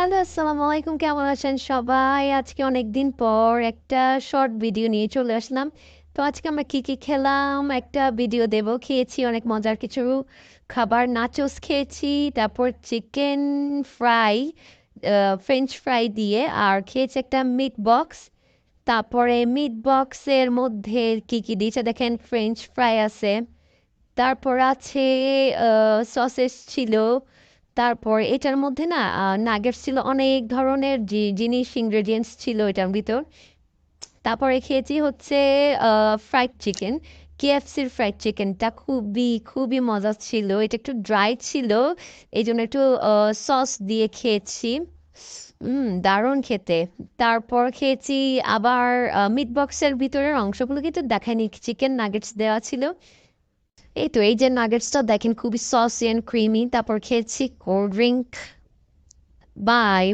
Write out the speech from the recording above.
Hello, আসসালামু আলাইকুম। কেমন আছেন সবাই? আজকে অনেকদিন পর একটা শর্ট ভিডিও নিয়ে চলে আসলাম। তো আজকে আমরা কি খেলাম একটা ভিডিও দেব। খেয়েছি অনেক মজার কিছু খাবার, নাচোস খেয়েছি, তারপর চিকেন ফ্রাই, ফ্রেঞ্চ ফ্রাই দিয়ে, আর খেয়েছি একটা মিট বক্স। তারপরে মিট বক্সের মধ্যে কি দিয়েছে দেখেন, ফ্রেঞ্চ ফ্রাই আছে, তারপর আছে সসেস ছিল, তারপর এটার মধ্যে না নাগেটস ছিল, অনেক ধরনের জিনিস ইনগ্রেডিয়েন্টস ছিল এটার ভিতর। তারপরে খেয়েছি হচ্ছে ফ্রাইড চিকেন। কেএফসির ফ্রাইড চিকেনটা খুবই খুবই মজা ছিল, এটা একটু ড্রাই ছিল, এই জন্য একটু সস দিয়ে খেয়েছি। দারুণ খেতে। তারপর খেয়েছি আবার মিট বক্সের ভিতরের অংশগুলো কিন্তু দেখায়নি, চিকেন নাগেটস দেওয়া ছিল। এই তো এই যে নাগেটসটা দেখেন খুবই সসি অ্যান্ড ক্রিমি। তারপর খেয়েছি কোল্ড ড্রিঙ্ক। বাই।